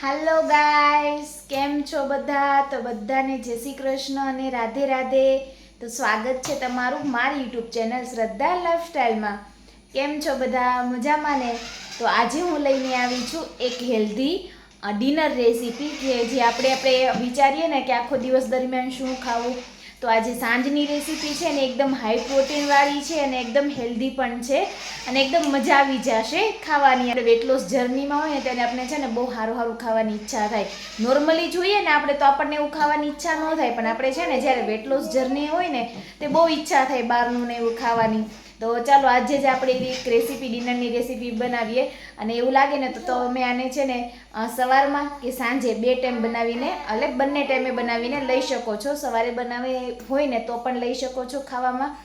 હાલો guys, કેમ છો બધા? તો બધાને જય શ્રી કૃષ્ણ અને રાધે રાધે. તો સ્વાગત છે તમારું મારી યુટ્યુબ ચેનલ શ્રદ્ધા લાઈફસ્ટાઈલમાં. કેમ છો બધા? મજામાં ને? તો આજે હું લઈને આવી છું એક હેલ્ધી ડિનર રેસીપી કે જે આપણે વિચારીએ ને કે આખો દિવસ દરમિયાન શું ખાવું. તો આજે સાંજની રેસીપી છે ને એકદમ હાઈ પ્રોટીનવાળી છે અને એકદમ હેલ્ધી પણ છે અને એકદમ મજા આવી જશે ખાવાની. આપણે વેટ લોસ જર્નીમાં હોય ને તેને આપણે છે ને બહુ સારું સારું ખાવાની ઈચ્છા થાય. નોર્મલી જોઈએ ને આપણે તો આપણને એવું ખાવાની ઈચ્છા ન થાય, પણ આપણે છે ને જ્યારે વેટ લોસ જર્ની હોય ને તે બહુ ઈચ્છા થાય બહારનું ને એવું ખાવાની. તો ચાલો આજે જ આપણે એવી એક રેસીપી ડિનરની રેસીપી બનાવીએ. અને એવું લાગે ને તો અમે આને છે ને સવારમાં કે સાંજે બે ટાઈમ બનાવીને એટલે બંને ટાઈમે બનાવીને લઈ શકો છો. સવારે બનાવી હોય ને તો પણ લઈ શકો છો ખાવામાં,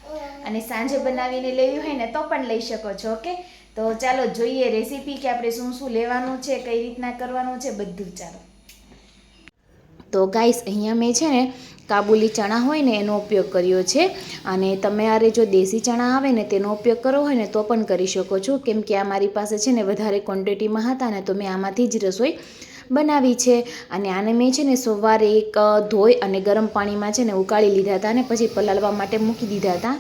અને સાંજે બનાવીને લેવી હોય ને તો પણ લઈ શકો છો. ઓકે, તો ચાલો જોઈએ રેસીપી કે આપણે શું શું લેવાનું છે, કઈ રીતના કરવાનું છે બધું. ચાલો તો ગાઈસ, અહીંયા મેં છે ને કાબુલી ચણા હોય ને એનો ઉપયોગ કર્યો છે. અને તમારે જો દેશી ચણા આવે ને તેનો ઉપયોગ કરવો હોય ને તો પણ કરી શકો છો, કેમ કે આ મારી પાસે છે ને વધારે ક્વોન્ટિટીમાં હતા ને તો મેં આમાંથી જ રસોઈ બનાવી છે. અને આને મેં છે ને સવારે એક ધોઈ અને ગરમ પાણીમાં છે ને ઉકાળી લીધા હતા અને પછી પલાળવા માટે મૂકી દીધા હતા.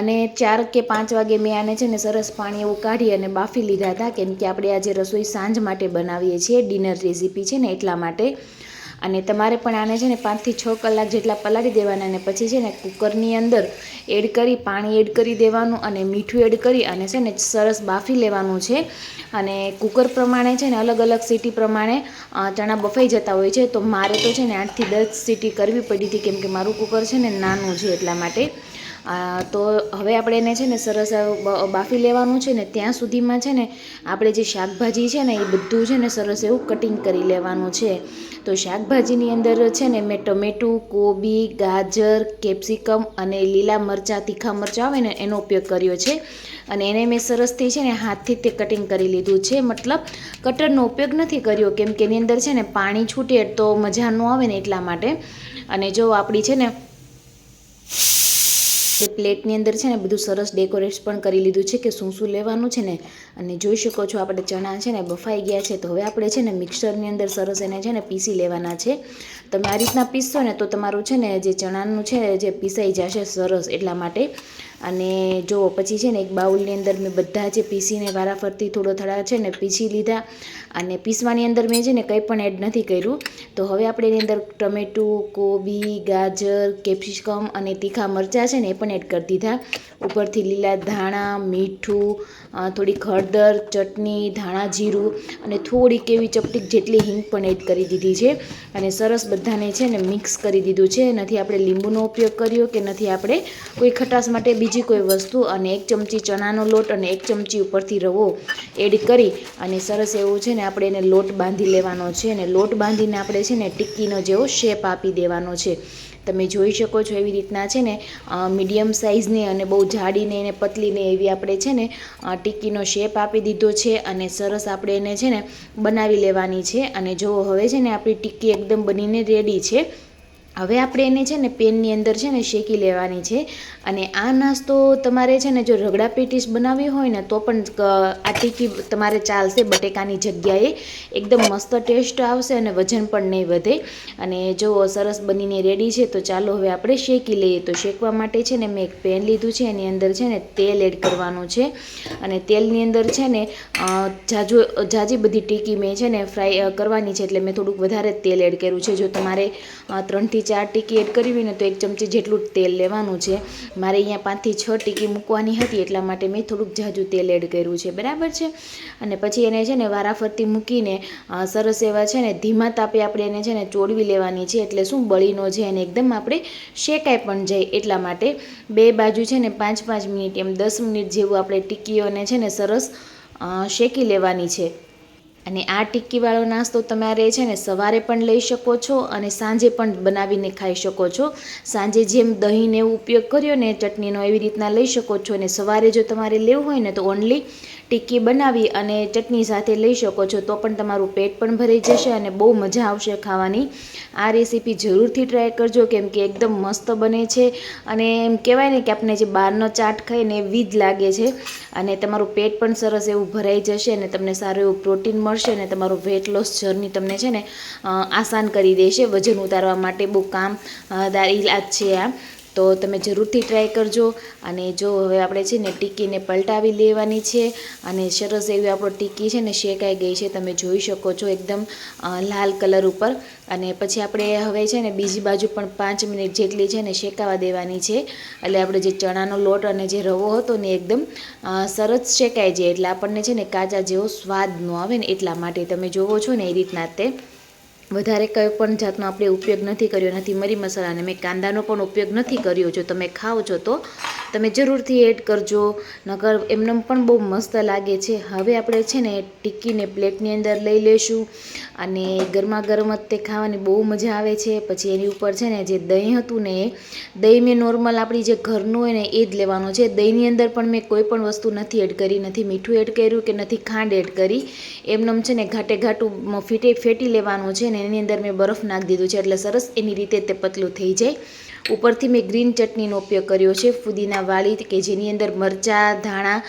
અને 4 કે 5 વાગે મેં આને છે ને સરસ પાણી એવું કાઢી અને બાફી લીધા હતા, કેમ કે આપણે આજે રસોઈ સાંજ માટે બનાવીએ છીએ, ડિનર રેસીપી છે ને એટલા માટે. અને તમારે પણ આને છે ને 5 થી 6 કલાક જેટલા પલાળી દેવાના. અને પછી છે ને કુકરની અંદર એડ કરી પાણી એડ કરી દેવાનું અને મીઠું એડ કરી અને છે ને સરસ બાફી લેવાનું છે. અને કુકર પ્રમાણે છે ને અલગ અલગ સીટી પ્રમાણે ચણા બફાઈ જતા હોય છે. તો મારે તો છે ને 8 થી 10 સીટી કરવી પડી હતી, કેમ કે મારું કુકર છે ને નાનું છે એટલા માટે. તો હવે આપણે એને છે ને સરસ બાફી લેવાનું છે ને ત્યાં સુધીમાં છે ને આપણે જે શાકભાજી છે ને એ બધું છે ને સરસ એવું કટિંગ કરી લેવાનું છે. તો શાકભાજીની અંદર છે ને મેં ટમેટું, કોબી, ગાજર, કેપ્સિકમ અને લીલા મરચાં, તીખા મરચાં આવે ને એનો ઉપયોગ કર્યો છે. અને એને મેં સરસથી છે ને હાથથી તે કટિંગ કરી લીધું છે, મતલબ કટરનો ઉપયોગ નથી કર્યો, કેમ કે એની અંદર છે ને પાણી છૂટે તો મજા ન આવે ને એટલા માટે. અને જો આપણી છે ને પ્લેટની અંદર છે ને બધું સરસ ડેકોરેટ પણ કરી લીધું છે કે શું શું લેવાનું છે ને. અને જોઈ શકો છો આપણે ચણા છે ને બફાઈ ગયા છે. તો હવે આપણે છે ને મિક્સરની અંદર સરસ એને છે ને પીસી લેવાના છે. તમે આ રીતના પીસશો ને તો તમારું છે ને જે ચણાનું છે જે પીસાઈ જશે સરસ એટલા માટે. અને જો પછી છે ને એક બાઉલની અંદર મેં બધા જે પીસીને વારાફરતી થોડા છે ને પીસી લીધા. અને પીસવાની અંદર મેં છે ને કંઈ પણ એડ નથી કર્યું. તો હવે આપણે એની અંદર ટમેટું, કોબી, ગાજર, કેપ્સિકમ અને તીખા મરચાં છે ને એ પણ એડ કરી દીધા. ઉપરથી લીલા ધાણા, મીઠું, થોડીક હળદર, ચટણી, ધાણા જીરું અને થોડીક એવી ચપટીક જેટલી હિંગ પણ એડ કરી દીધી છે. અને સરસ બધાને છે ને મિક્સ કરી દીધું છે. નથી આપણે લીંબુનો ઉપયોગ કર્યો કે નથી આપણે કોઈ ખટાશ માટે બીજી કોઈ વસ્તુ. અને 1 ચમચી ચણાનો લોટ અને 1 ચમચી ઉપરથી રવો એડ કરી અને સરસ એવું છે ને આપણે એને લોટ બાંધી લેવાનો છે. અને લોટ બાંધીને આપણે છે ને ટિક્કીનો જેવો શેપ આપી દેવાનો છે. તમે જોઈ શકો છો એવી રીતના છે ને મીડિયમ સાઇઝની અને બહુ જાડીને એને પતલીને એવી આપણે છે ને ટિક્કીનો શેપ આપી દીધો છે. અને સરસ આપણે એને છે ને બનાવી લેવાની છે. અને જો હવે છે ને આપણી ટિક્કી એકદમ બનીને રેડી છે. હવે આપણે એને છે ને પેનની અંદર છે ને શેકી લેવાની છે. અને આ નાસ્તો તમારે છે ને જો રગડા પેટીસ બનાવવી હોય ને તો પણ આ ટિક્કી તમારે ચાલશે બટેકાની જગ્યાએ. એકદમ મસ્ત ટેસ્ટ આવશે અને વજન પણ નહીં વધે. અને જો સરસ બનીને રેડી છે તો ચાલો હવે આપણે શેકી લઈએ. તો શેકવા માટે છે ને મેં એક પેન લીધું છે, એની અંદર છે ને તેલ એડ કરવાનું છે. અને તેલની અંદર છે ને જાજી બધી ટિક્કી મેં છે ને ફ્રાય કરવાની છે, એટલે મેં થોડુંક વધારે તેલ એડ કર્યું છે. જો તમારે 3 થી 4 ટિક્કી એડ કરવી ને તો 1 ચમચી જેટલું તેલ લેવાનું છે. મારે અહીંયા 5 થી 6 ટિક્કી મૂકવાની હતી એટલા માટે મેં થોડુંક ઝાઝું તેલ એડ કર્યું છે, બરાબર છે. અને પછી એને છે ને વારાફરતી મૂકીને સરસ એવા છે ને ધીમા તાપે આપણે એને છે ને ચોળવી લેવાની છે. એટલે શું બળી ન જાય અને એકદમ આપણે શેકાઈ પણ જાય એટલા માટે. બે બાજુ છે ને 5-5 મિનિટ એમ 10 મિનિટ જેવું આપણે ટિક્કીઓને છે ને સરસ શેકી લેવાની છે. અને આ ટિક્કીવાળો નાસ્તો તમારે છે ને સવારે પણ લઈ શકો છો અને સાંજે પણ બનાવીને ખાઈ શકો છો. સાંજે જેમ દહીંને એવો ઉપયોગ કર્યો ને ચટણીનો, એવી રીતના લઈ શકો છો. અને સવારે જો તમારે લેવું હોય ને તો ઓનલી ટિક્કી બનાવી અને ચટણી સાથે લઈ શકો છો, તો પણ તમારું પેટ પણ ભરાઈ જશે અને બહુ મજા આવશે ખાવાની. આ રેસીપી જરૂરથી ટ્રાય કરજો, કેમ કે એકદમ મસ્ત બને છે અને એમ કહેવાય ને કે આપણે જે બહારનો ચાટ ખાઈને એવી જ લાગે છે. અને તમારું પેટ પણ સરસ એવું ભરાઈ જશે અને તમને સારું એવું પ્રોટીન મળશે અને તમારું વેટ લોસ જર્ની તમને છે ને આસાન કરી દેશે. વજન ઉતારવા માટે બહુ કામદાર ઇલાજ છે આ, તો તમે જરૂરથી ટ્રાય કરજો. અને જો હવે આપણે છે ને ટિક્કીને પલટાવી લેવાની છે અને સરસ એવી આપણો ટિક્કી છે ને શેકાઈ ગઈ છે, તમે જોઈ શકો છો એકદમ લાલ કલર ઉપર. અને પછી આપણે હવે છે ને બીજી બાજુ પણ 5 મિનિટ જેટલી છે ને શેકાવા દેવાની છે, એટલે આપણે જે ચણાનો લોટ અને જે રવો હતો ને એકદમ સરસ શેકાઈ જાય, એટલે આપણને છે ને કાચા જેવો સ્વાદ ન આવે ને એટલા માટે. તમે જોવો છો ને એ રીતના તે વધારે કંઈ પણ જાતનો આપણે ઉપયોગ નથી કર્યો, નથી મરી મસાલા અને મેં કાંદાનો પણ ઉપયોગ નથી કર્યો. જો તમે ખાઓ છો તો તમે જરૂરથી એડ કરજો, નકર એમને પણ બહુ મસ્ત લાગે છે. હવે આપણે છે ને ટિક્કીને પ્લેટની અંદર લઈ લઈશું અને ગરમા ગરમ જ તે ખાવાની બહુ મજા આવે છે. પછી એની ઉપર છે ને જે દહીં હતું ને એ દહીં મેં નોર્મલ આપણી જે ઘરનું હોય ને એ જ લેવાનું છે. દહીંની અંદર પણ મેં કોઈ પણ વસ્તુ નથી એડ કરી, નથી મીઠું એડ કર્યું કે નથી ખાંડ એડ કરી. એમનેમ છે ને ઘાટે ઘાટું ફેટી લેવાનું છે ને એની અંદર મેં બરફ નાખી દીધું છે, એટલે સરસ એની રીતે તે પતલું થઈ જાય. ઉપરથી મેં ગ્રીન ચટણીનો ઉપયોગ કર્યો છે, ફુદીના વાળી, કે જેની અંદર મરચાં, ધાણા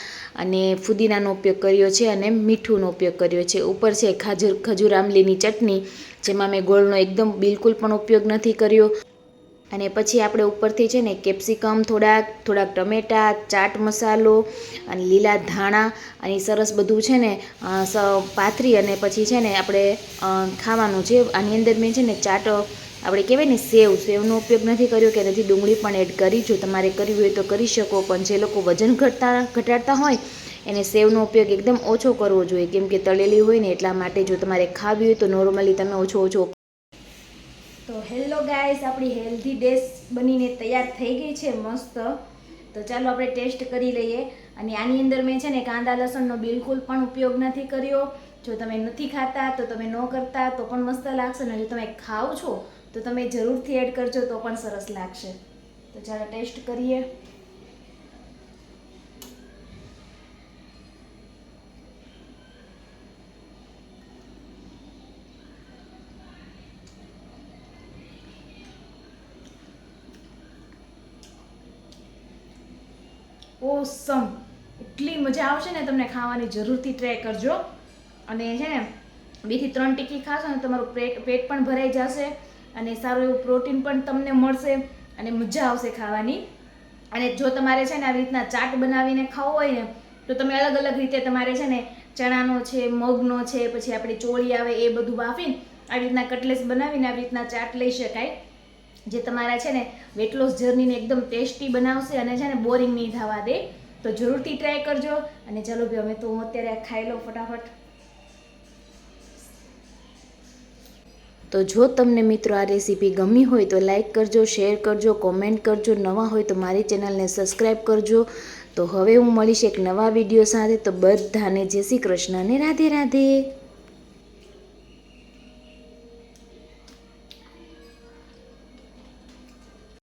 અને ફુદીનાનો ઉપયોગ કર્યો છે અને મીઠુંનો ઉપયોગ કર્યો છે. ઉપર છે ખજૂર આમલીની ચટણી, જેમાં મેં ગોળનો એકદમ બિલકુલ પણ ઉપયોગ નથી કર્યો. અને પછી આપણે ઉપરથી છે ને કેપ્સિકમ થોડાક ટમેટાં, ચાટ મસાલો અને લીલા ધાણા અને સરસ બધું છે ને પાથરી અને પછી છે ને આપણે ખાવાનું છે. આની અંદર મેં છે ને ચાટ આપણે કહેવાય ને સેવનો ઉપયોગ નથી કર્યો કે નથી ડુંગળી પણ એડ કરી. જો તમારે કરવી હોય તો કરી શકો, પણ જે લોકો વજન ઘટાડતા હોય એને સેવનો ઉપયોગ એકદમ ઓછો કરવો જોઈએ, કેમ કે તળેલી હોય ને એટલા માટે. જો તમારે ખાવી હોય તો નોર્મલી તમે ઓછો. તો હેલો ગાઈસ, આપણી હેલ્ધી ડિશ બનીને તૈયાર થઈ ગઈ છે મસ્ત. તો ચાલો આપણે ટેસ્ટ કરી લઈએ. અને આની અંદર મેં છે ને કાંદા લસણનો બિલકુલ પણ ઉપયોગ નથી કર્યો. જો તમે નથી ખાતા તો તમે ન કરતા તો પણ મસ્ત લાગશે, અને જો તમે ખાઓ છો તો તમે જરૂરથી એડ કરજો તો પણ સરસ લાગશે. તો ચાલો ટેસ્ટ કરીએ. ઓસમ, એટલી મજા આવશે ને તમને ખાવાની, જરૂરથી ટ્રાય કરજો. અને છે ને 2 થી 3 ટિક્કી ખાશો ને તમારું પેટ પણ ભરાઈ જશે અને સારું એવું પ્રોટીન પણ તમને મળશે અને મજા આવશે ખાવાની. અને જો તમારે છે ને આવી રીતના ચાટ બનાવીને ખાવો હોય ને તો તમે અલગ અલગ રીતે તમારે છે ને ચણાનો છે, મગનો છે, પછી આપણી ચોળી આવે એ બધું બાફીને આવી રીતના કટલેસ બનાવીને આવી રીતના ચાટ લઈ શકાય, જે તમારા છે ને વેટ લોસ જર્નીને એકદમ ટેસ્ટી બનાવશે અને છે ને બોરિંગ નહીં થવા દે. તો જરૂરથી ટ્રાય કરજો. અને ચાલો ભાઈ અમે તો હું અત્યારે ખાઈ લઉં ફટાફટ. તો જો તમને મિત્રો આ રેસીપી ગમી હોય તો લાઈક કરજો, શેર કરજો, કોમેન્ટ કરજો. નવા હોય તો મારી ચેનલને સબસ્ક્રાઈબ કરજો. તો હવે હું મળીશ એક નવા વિડીયો સાથે. તો બધાને જય શ્રી કૃષ્ણ અને રાધે રાધે.